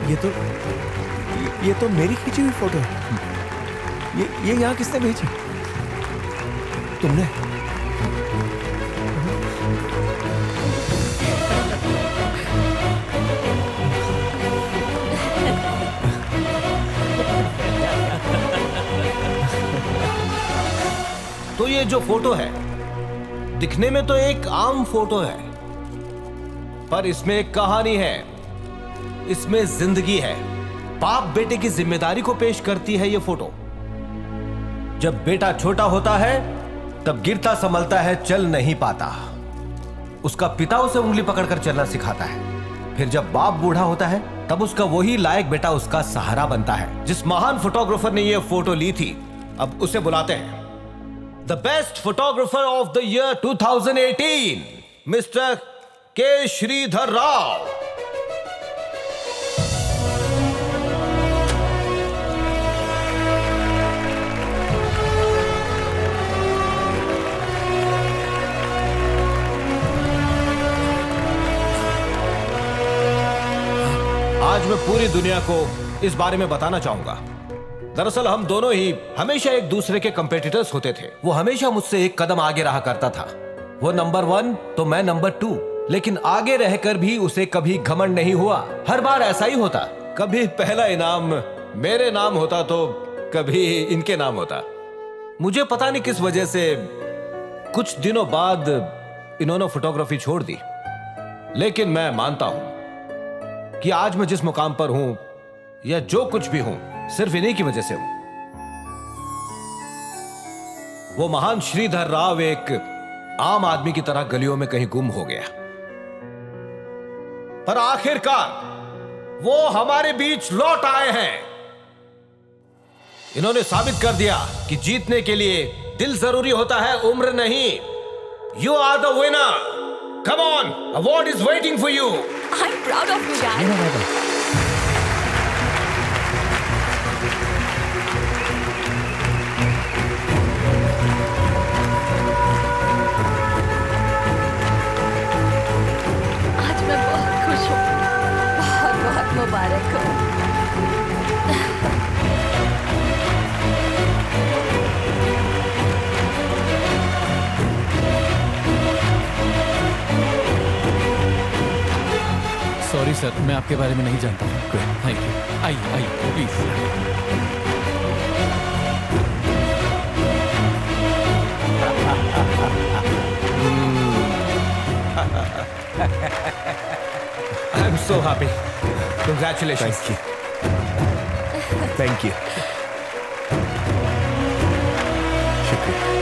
ये तो मेरी खींची हुई फोटो है। ये यहाँ किसने भेजी? तुमने? तो ये जो फोटो है दिखने में तो एक आम फोटो है, पर इसमें एक कहानी है, इसमें जिंदगी है। बाप बेटे की जिम्मेदारी को पेश करती है ये फोटो। जब बेटा छोटा होता है तब गिरता संभलता है, चल नहीं पाता। उसका पिता उसे उंगली पकड़कर चलना सिखाता है। फिर जब बाप बूढ़ा होता है तब उसका वही लायक बेटा उसका सहारा बनता है। जिस महान फोटोग्राफर ने ये फोटो ली थी, अब उसे बुलाते हैं the best photographer of the year 2018, mister के श्रीधर राव। आज मैं पूरी दुनिया को इस बारे में बताना चाहूंगा। दरअसल हम दोनों ही हमेशा एक दूसरे के कंपेटिटर्स होते थे। वो हमेशा मुझसे एक कदम आगे रहा करता था। वो नंबर 1 तो मैं नंबर 2, लेकिन आगे रहकर भी उसे कभी घमंड नहीं हुआ। हर बार ऐसा ही होता, कभी पहला इनाम मेरे नाम होता तो कभी इनके नाम होता। मुझे पता नहीं किस वजह से कुछ दिनों बाद इन्होंने फोटोग्राफी छोड़ दी, लेकिन मैं मानता हूं कि आज मैं जिस मुकाम पर हूं या जो कुछ भी हूं सिर्फ इन्हीं की वजह से हूं। वो महान श्रीधर राव एक आम आदमी की तरह गलियों में कहीं गुम हो गया, पर आखिरकार वो हमारे बीच लौट आए हैं। इन्होंने साबित कर दिया कि जीतने के लिए दिल जरूरी होता है, उम्र नहीं। You are the winner. Come on, award is waiting for you. I'm proud of you, Dad. आज मैं बहुत खुश हूँ। बहुत बहुत मुबारक हो। सॉरी सर, मैं आपके बारे में नहीं जानता हूँ। Thank you. आइए आइए please. I am so happy. Congratulations. Thank you. शुक्रिया।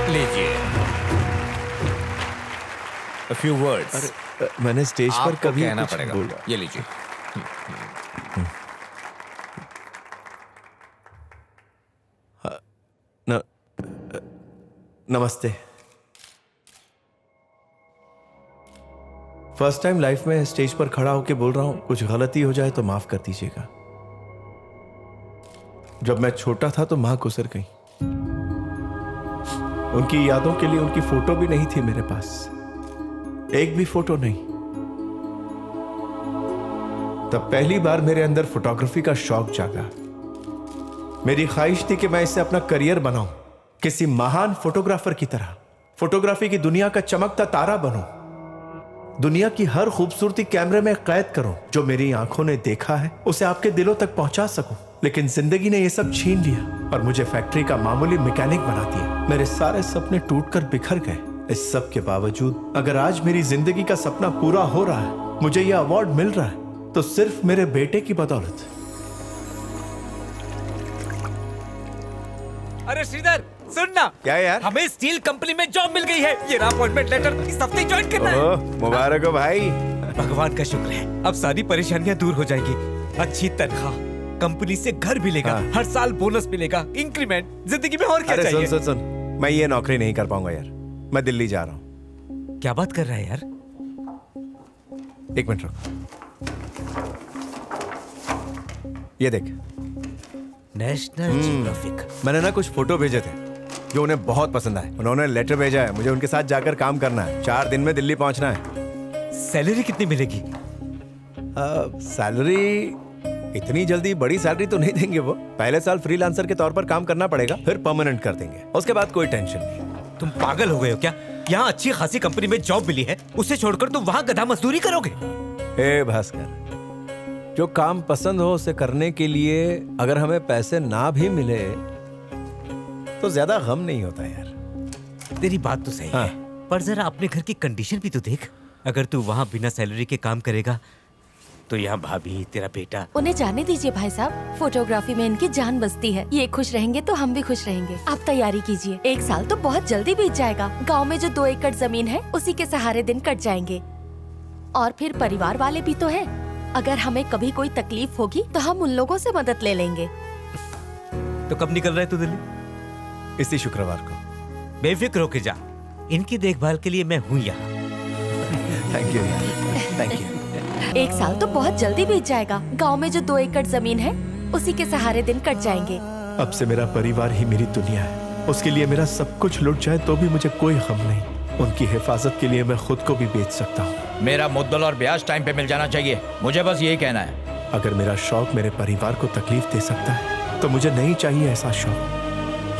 लीजिए a few words. अरे मैंने स्टेज पर आपको कभी कहना कुछ पड़ेगा। बोला। ये लीजिए। न, नमस्ते। फर्स्ट टाइम लाइफ में स्टेज पर खड़ा होकर बोल रहा हूं। कुछ गलती हो जाए तो माफ कर दीजिएगा। जब मैं छोटा था तो मां गुजर गई। उनकी यादों के लिए उनकी फोटो भी नहीं थी मेरे पास, एक भी फोटो नहीं। तब पहली बार मेरे अंदर फोटोग्राफी का शौक जागा। मेरी ख्वाहिश थी कि मैं इसे अपना करियर बनाऊं, किसी महान फोटोग्राफर की तरह फोटोग्राफी की दुनिया का चमकता तारा बनूं, दुनिया की हर खूबसूरती कैमरे में कैद करूं। जो मेरी आंखों ने देखा है उसे आपके दिलों तक पहुंचा सकूं। लेकिन जिंदगी ने यह सब छीन लिया और मुझे फैक्ट्री का मामूली मैकेनिक बना दिया। मेरे सारे सपने टूटकर बिखर गए। इस सब के बावजूद अगर आज मेरी जिंदगी का सपना पूरा हो रहा है, मुझे यह अवार्ड मिल रहा है, तो सिर्फ मेरे बेटे की बदौलत। अरे श्रीधर सुन ना। क्या यार? हमें स्टील कंपनी में जॉब मिल गई है। ये रहा अपॉइंटमेंट लेटर, इस हफ्ते ज्वाइन करना है। मुबारक हो भाई। भगवान का शुक्र है, अब सारी परेशानियां दूर हो जाएगी। अच्छी तनख्वाह, कंपनी से घर मिलेगा, हर साल बोनस मिलेगा, इंक्रीमेंट, जिंदगी में और क्या अरे चाहिए? सुन, मैं ये नौकरी नहीं कर पाऊंगा यार। मैं दिल्ली जा रहा हूँ। क्या बात कर रहा है यार? एक मिनट रुक। ये देख, नेशनल जियोग्राफिक। मैंने ना कुछ फोटो भेजे थे जो उन्हें बहुत पसंद आए। उन्होंने लेटर भेजा है, मुझे उनके साथ जाकर काम करना है। 4 दिन में दिल्ली पहुंचना है। सैलरी कितनी मिलेगी? सैलरी इतनी जल्दी बड़ी सैलरी तो नहीं देंगे वो। पहले साल फ्रीलांसर के तौर पर काम करना पड़ेगा, फिर परमानेंट कर देंगे। उसके बाद कोई टेंशन नहीं। तुम पागल हो गए हो क्या? यहाँ अच्छी खासी कंपनी में जॉब मिली है, उसे छोड़कर तुम वहाँ गधा मजदूरी करोगे? हे भास्कर, जो काम पसंद हो उसे करने के लिए अगर हमें पैसे ना भी मिले तो ज्यादा गम नहीं होता यार। तेरी बात तो सही हाँ। है, पर जरा अपने घर की कंडीशन भी तो देख। अगर तू वहाँ बिना सैलरी के काम करेगा तो यहाँ भाभी, तेरा बेटा। उन्हें जाने दीजिए भाई साहब, फोटोग्राफी में इनकी जान बसती है। ये खुश रहेंगे तो हम भी खुश रहेंगे। आप तैयारी कीजिए, 1 साल तो बहुत जल्दी बीत जाएगा। गांव में जो 2 एकड़ जमीन है उसी के सहारे दिन कट जाएंगे। और फिर परिवार वाले भी तो हैं। अगर हमें कभी कोई तकलीफ होगी तो हम उन लोगों से मदद ले लेंगे। तो कब निकल रहा है तू दिल्ली? इसी शुक्रवार को। बेफिक्र होके जा, इनकी देखभाल के लिए मैं हूँ यहाँ। थैंक यू यार, थैंक यू। 1 साल तो बहुत जल्दी बीत जाएगा। गांव में जो 2 एकड़ जमीन है उसी के सहारे दिन कट जाएंगे। अब से मेरा परिवार ही मेरी दुनिया है। उसके लिए मेरा सब कुछ लुट जाए तो भी मुझे कोई गम नहीं। उनकी हिफाजत के लिए मैं खुद को भी बेच सकता हूँ। मेरा मुद्दल और ब्याज टाइम पे मिल जाना चाहिए। मुझे बस यही कहना है। अगर मेरा शौक मेरे परिवार को तकलीफ दे सकता है तो मुझे नहीं चाहिए ऐसा शौक।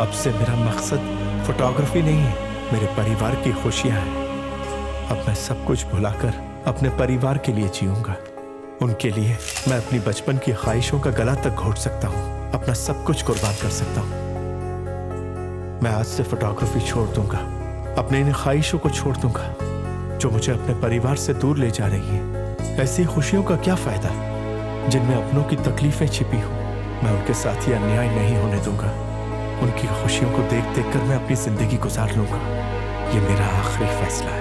अब से मेरा मकसद फोटोग्राफी नहीं है, मेरे परिवार की खुशियां हैं। अब मैं सब कुछ भुलाकर अपने परिवार के लिए जीऊंगा। उनके लिए मैं अपनी बचपन की ख्वाहिशों का गला तक घोट सकता हूँ, अपना सब कुछ कुर्बान कर सकता हूँ। मैं आज से फोटोग्राफी छोड़ दूंगा, अपने इन ख्वाहिशों को छोड़ दूंगा जो मुझे अपने परिवार से दूर ले जा रही है। ऐसी खुशियों का क्या फायदा जिनमें अपनों की तकलीफें छिपी हो। मैं उनके साथ ये अन्याय नहीं होने दूंगा। उनकी खुशियों को देख देख कर मैं अपनी जिंदगी गुजार लूंगा। ये मेरा आखिरी फैसला है।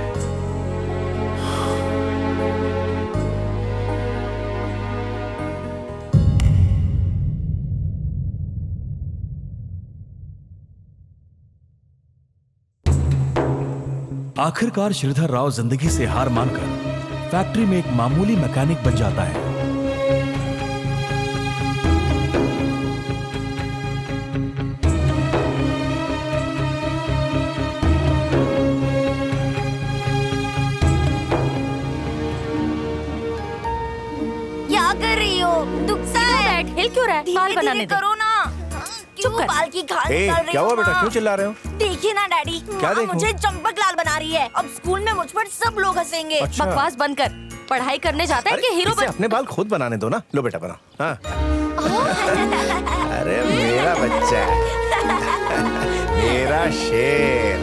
आखिरकार श्रीधर राव जिंदगी से हार मानकर फैक्ट्री में एक मामूली मैकेनिक बन जाता है। क्या कर रही हो? दुखता है। हिल क्यों रहा है? बाल बनाने दे। करो ना। क्यों कर। बाल की खाल ए, निकाल रही क्या हुआ हो बेटा? माँ? क्यों चिल्ला रहे हो? देखिए ना डैडी, क्या माँ देखूं? मुझे चंपक लाल बना रही है। अब स्कूल में मुझ पर सब लोग हंसेंगे। अच्छा। बकवास बंद कर। पढ़ाई करने जाता है कि हीरो इसे अपने बाल खुद बनाने दो ना। लो बेटा बना। हाँ। अरे मेरा बच्चा, मेरा शेर।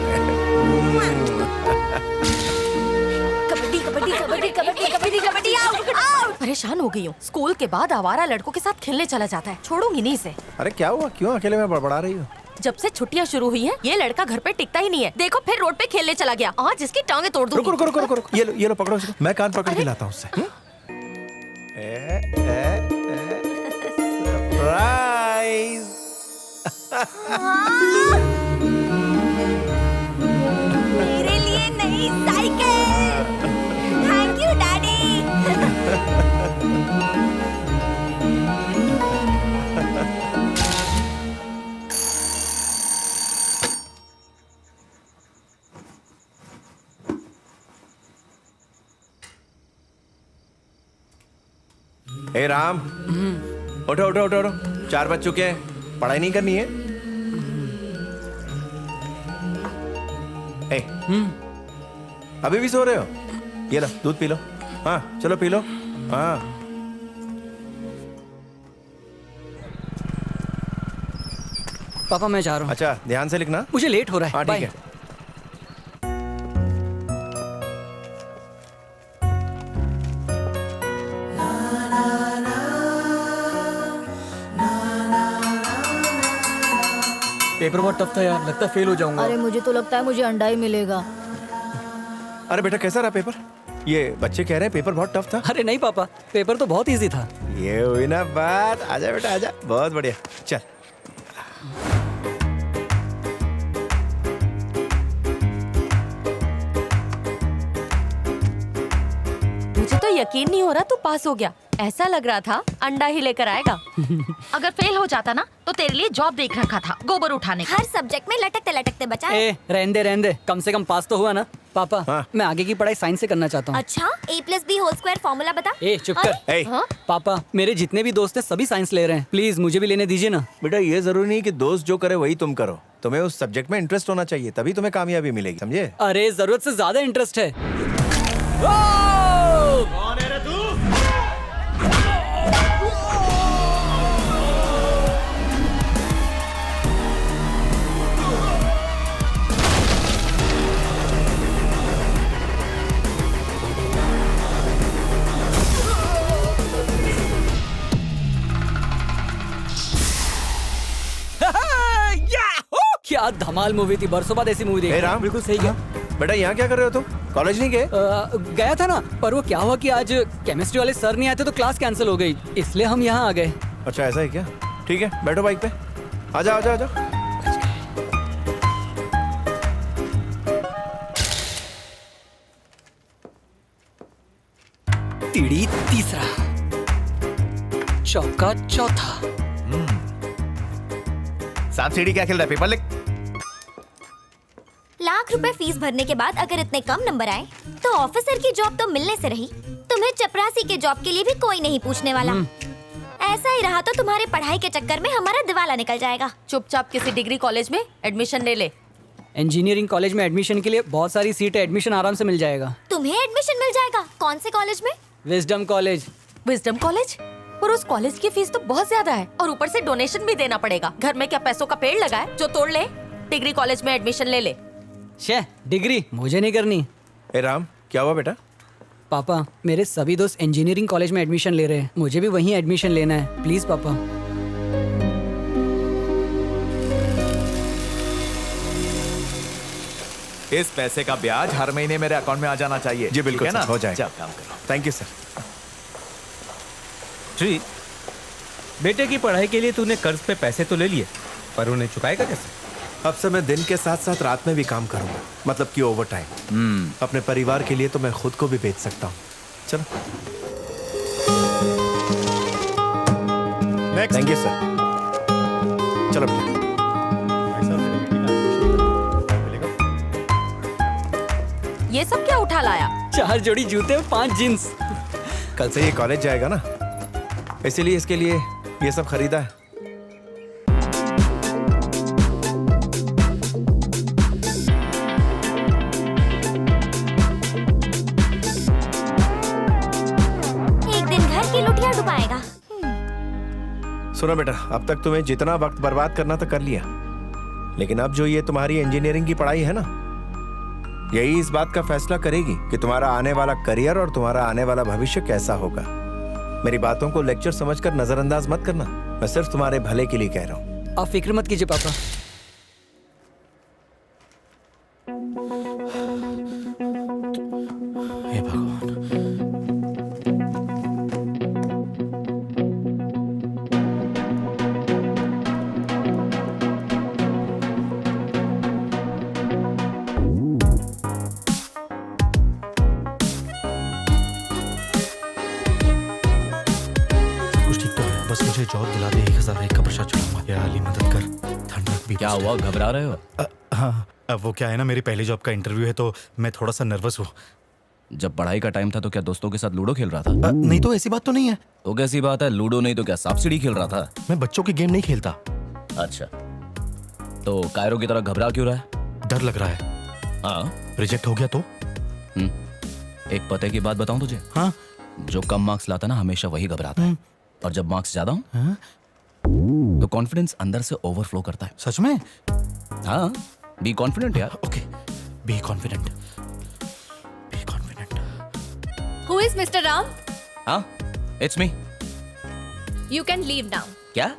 Kabaddi kabaddi kabaddi kabaddi kabaddi kabaddi out out. परेशान हो गई हूँ। स्कूल के बाद आवारा लड़कों के साथ खेलने चला जाता है। छोड़ूंगी नहीं इसे। अरे क्या हुआ? क्यों अकेले में बड़बड़ा रही हो? जब से छुट्टियां शुरू हुई हैं, ये लड़का घर पे टिकता ही नहीं है। देखो फिर रोड पे खेलने चला गया। आज इसकी टांगे तोड़ दूंगी। रुको रुको रुको रुको। ये लो पकड़ो इसको। मैं कान पकड़ के लाता हूँ उससे। सरप्राइज। मेरे लिए नई साइकिल। Thank you daddy. ए राम, उठो उठो उठो उठो। 4 बज चुके हैं, पढ़ाई नहीं करनी है? ए, अभी भी सो रहे हो? ये लो दूध पी लो। हाँ चलो पी लो। हाँ पापा मैं जा रहा हूँ। अच्छा ध्यान से लिखना। मुझे लेट हो रहा है। हाँ ठीक बाय। है। पेपर बहुत टफ था यार, लगता है फेल हो जाऊंगा। अरे मुझे तो लगता है मुझे अंडा ही मिलेगा। अरे बेटा कैसा रहा पेपर? ये बच्चे कह रहे हैं पेपर बहुत टफ था। अरे नहीं पापा, पेपर तो बहुत इजी था। ये हुई ना बात। आजा बेटा आजा, बहुत बढ़िया। चल मुझे तो यकीन नहीं हो रहा तू पास हो गया। ऐसा लग रहा था अंडा ही लेकर आएगा। अगर फेल हो जाता ना तो तेरे लिए जॉब देख रखा था, गोबर उठाने का। हर सब्जेक्ट में लटकते लटकते बचा है। ए रहने दे, कम से कम पास तो हुआ ना। पापा हाँ। मैं आगे की पढ़ाई साइंस से करना चाहता हूँ। अच्छा A+B² फॉर्मूला बता। ए चुप कर। ए, हाँ? पापा मेरे जितने भी दोस्त हैं सभी साइंस ले रहे हैं, प्लीज मुझे भी लेने दीजिए ना। बेटा ये जरूरी नहीं कि दोस्त जो करे वही तुम करो, तुम्हें उस सब्जेक्ट में इंटरेस्ट होना चाहिए, तभी तुम्हें कामयाबी मिलेगी, समझे? अरे जरूरत से ज्यादा इंटरेस्ट है। कौन है रे तू? क्या धमाल मूवी थी, बरसों बाद ऐसी मूवी ए देखी। राम, बिल्कुल सही क्या। बेटा यहाँ क्या कर रहे हो तुम? कॉलेज नहीं गए? गया था ना, पर वो क्या हुआ कि आज केमिस्ट्री वाले सर नहीं आए थे तो क्लास कैंसिल हो गई, इसलिए हम यहाँ आ गए। अच्छा ऐसा है क्या? ठीक है, बैठो बाइक पे। आजा आजा आजा। तिड़ी तीसरा, चौका चौथा। सांप सीढ़ी क्या खेल रहा है? पेपर लिख। लाख रुपए फीस भरने के बाद अगर इतने कम नंबर आए तो ऑफिसर की जॉब तो मिलने से रही, तुम्हें चपरासी के जॉब के लिए भी कोई नहीं पूछने वाला। ऐसा ही रहा तो तुम्हारे पढ़ाई के चक्कर में हमारा दिवाला निकल जाएगा। चुपचाप किसी डिग्री कॉलेज में एडमिशन ले ले। इंजीनियरिंग कॉलेज में एडमिशन के लिए बहुत सारी सीटें, एडमिशन आराम से मिल जाएगा। तुम्हें एडमिशन मिल जाएगा? कौन से कॉलेज में? Wisdom college. Wisdom college? पर उस कॉलेज की फीस तो बहुत ज्यादा है और ऊपर से डोनेशन भी देना पड़ेगा। घर में क्या पैसों का पेड़ लगा है जो तोड़ ले? डिग्री कॉलेज में एडमिशन ले ले। शे डिग्री मुझे नहीं करनी। ए राम, क्या हुआ बेटा? पापा मेरे सभी दोस्त इंजीनियरिंग कॉलेज में एडमिशन ले रहे हैं, मुझे भी वहीं एडमिशन लेना है, प्लीज पापा। इस पैसे का ब्याज हर महीने मेरे अकाउंट में आ जाना चाहिए। जी बिल्कुल ठीक है सर, ना? हो जाएगा। चल काम करो। Thank you sir. श्री, बेटे की पढ़ाई के लिए तूने कर्ज पे पैसे तो ले लिए, पर उन्हें चुकाएगा कैसे? अब से मैं दिन के साथ साथ रात में भी काम करूंगा, मतलब कि ओवर टाइम। अपने परिवार के लिए तो मैं खुद को भी बेच सकता हूँ। चलो। Thank you sir. चलो बेटा। ये सब क्या उठा लाया? 4 जोड़ी जूते और 5 जींस। कल से ये कॉलेज जाएगा ना, इसीलिए इसके लिए ये सब खरीदा है। एक दिन घर की लुटिया डुबाएगा। सुनो बेटा, अब तक तुम्हें जितना वक्त बर्बाद करना था कर लिया, लेकिन अब जो ये तुम्हारी इंजीनियरिंग की पढ़ाई है ना, यही इस बात का फैसला करेगी कि तुम्हारा आने वाला करियर और तुम्हारा आने वाला भविष्य कैसा होगा। मेरी बातों को लेक्चर समझकर नजरअंदाज मत करना, मैं सिर्फ तुम्हारे भले के लिए कह रहा हूँ। आप फिक्र मत कीजिए पापा। हे भगवान। कुछ ठीक तो है, बस मुझे जॉब दिला दे। 1001 का प्रसाद चढ़ाऊंगा। या अली मदद कर, ठंड रख भी। क्या हुआ, घबरा रहे हो? हाँ, अब वो क्या है ना, मेरी पहली जॉब का इंटरव्यू है तो मैं थोड़ा सा नर्वस हूँ। जब पढ़ाई का टाइम था तो क्या दोस्तों के साथ लूडो खेल रहा था? नहीं तो ऐसी बात तो नहीं है, तो कैसी बात है, लूडो नहीं तो क्या सांप सीढ़ी खेल रहा था? मैं बच्चों की गेम नहीं खेलता। अच्छा, तो कायरो की तरह घबरा क्यों रहा है? डर लग रहा है। हाँ, रिजेक्ट हो गया तो? एक पते की बात बताऊं तुझे? हाँ। जो कम मार्क्स लाता ना हमेशा वही घबराता है, और जब मार्क्स ज्यादा हो हाँ? तो कॉन्फिडेंस अंदर से ओवरफ्लो करता है। सच में? हाँ, बी कॉन्फिडेंट यार। Okay, be confident. Be confident. Who is Mr. Ram? हाँ, it's me. You can leave now. क्या?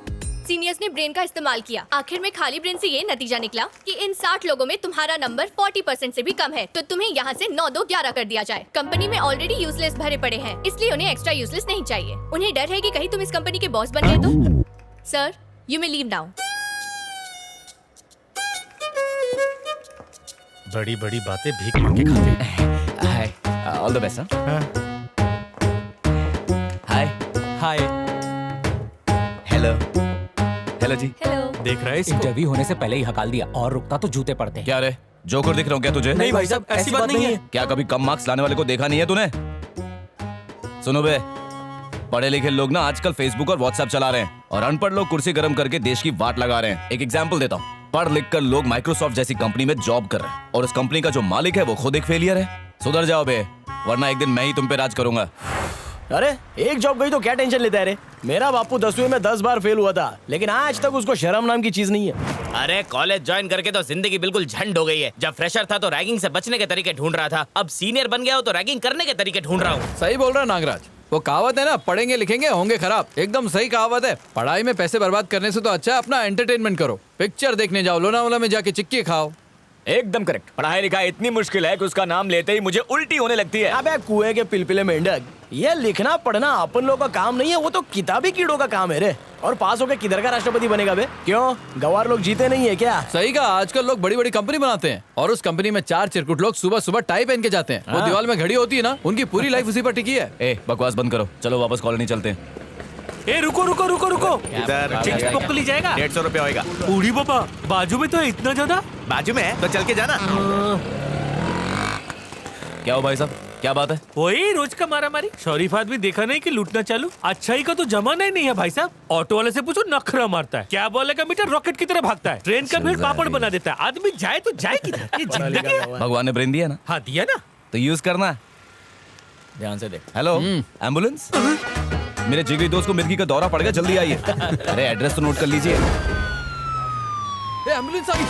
सीनियर्स ने ब्रेन का इस्तेमाल किया, आखिर में खाली ब्रेन से ये नतीजा निकला कि इन 60 लोगों में तुम्हारा नंबर 40% से भी कम है, तो तुम्हें यहाँ से 9-2-11 कर दिया जाए। कंपनी में ऑलरेडी यूजलेस भरे पड़े हैं, इसलिए उन्हें एक्स्ट्रा यूजलेस नहीं चाहिए। उन्हें डर है कि कहीं तुम इस कंपनी के बॉस बन गए तो। Sir, you may leave now. बड़ी बड़ी बातें भीख मांग के खाते। Hi, all the best. Hi. Hello ji. Hello. देख रहा है इसको? इंटरव्यू होने से पहले ही हकाल दिया और रुकता तो जूते पड़ते हैं। क्या रे, जोकर दिख रहा हूँ क्या तुझे? नहीं भाई साहब, ऐसी बात नहीं है। क्या कभी कम मार्क्स लाने वाले को देखा नहीं है तूने? सुनो बे, पढ़े लिखे लोग ना आजकल फेसबुक और व्हाट्सएप चला रहे हैं और अनपढ़ लोग कुर्सी गर्म करके देश की वाट लगा रहे हैं। एक एग्जांपल देता हूँ। पढ़ लिख कर लोग माइक्रोसॉफ्ट जैसी कंपनी में जॉब कर रहे हैं और उस कंपनी का जो मालिक है वो खुद एक फेलियर है। सुधर जाओ बे, वरना एक दिन मैं ही तुम पे राज करूंगा। अरे एक जॉब गई तो क्या टेंशन लेता है रे? मेरा बापू 10वीं में 10 बार फेल हुआ था, लेकिन आज तक उसको शर्म नाम की चीज नहीं है। अरे कॉलेज ज्वाइन करके तो जिंदगी बिल्कुल झंड हो गई है। जब फ्रेशर था तो रैगिंग से बचने के तरीके ढूंढ रहा था, अब सीनियर बन गया हो तो रैगिंग करने के तरीके ढूंढ रहा हूँ। सही बोल रहा है नागराज। वो कहावत है ना, पढ़ेंगे लिखेंगे होंगे खराब। एकदम सही कहावत है। पढ़ाई में पैसे बर्बाद करने से तो अच्छा है अपना एंटरटेनमेंट करो, पिक्चर देखने जाओ, लोनावाला में जाके चिक्की खाओ। एकदम करेक्ट। पढ़ाई लिखाई इतनी मुश्किल है कि उसका नाम लेते ही मुझे उल्टी होने लगती है। अबे कुएं के पिलपिले मेंढक, ये लिखना पढ़ना अपन लोगों का काम नहीं है, वो तो किताबी कीड़ों का काम है रे। और पास होके किधर का राष्ट्रपति बनेगा बे? क्यों, गवार लोग जीते नहीं है क्या? सही कहा। आजकल लोग बड़ी बड़ी कंपनी बनाते हैं और उस कंपनी में 4 चिरकुट लोग सुबह सुबह टाई पहन के जाते हैं। वो दीवार में घड़ी होती है ना, उनकी पूरी लाइफ उसी पर टिकी है। ए बकवास बंद करो, चलो वापस कॉलोनी चलते हैं। ए रुको रुको रुको रुको, इधर चिंच पक ली जाएगा। 150 रुपया होएगा। बूढ़ी बाबा, बाजू में तो है इतना ज्यादा? बाजू में है तो चल के जाना। क्या हो भाई साहब, क्या बात है? वही रोज का मारा मारी। शरीफ आदमी देखा नहीं कि लूटना चालू। अच्छाई का तो जमाना ही नहीं है भाई साहब। ऑटो वाले से पूछो, नखरा मारता है। क्या बोलेगा मीटर रॉकेट की तरह भागता है। ट्रेन का भीड़ पापड़ बना देता है। आदमी जाए तो जाए किधर? ये जिंदगी है। भगवान ने ब्रेन दिया ना? हाँ दिया ना, तो यूज करना। ध्यान से देख। Hello, ambulance? मेरे जिगरी दोस्त को मिर्गी का दौरा पड़ गया, जल्दी आइए। अरे एड्रेस तो नोट कर लीजिए। एम्बुलेंस आ गई।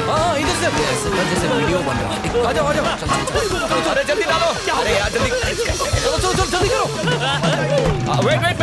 हाँ, इधर से जैसे वीडियो बन रहा है। आ जाओ आ जाओ। अरे जल्दी डालो। अरे यार जल्दी। चलो चलो जल्दी करो। Wait wait,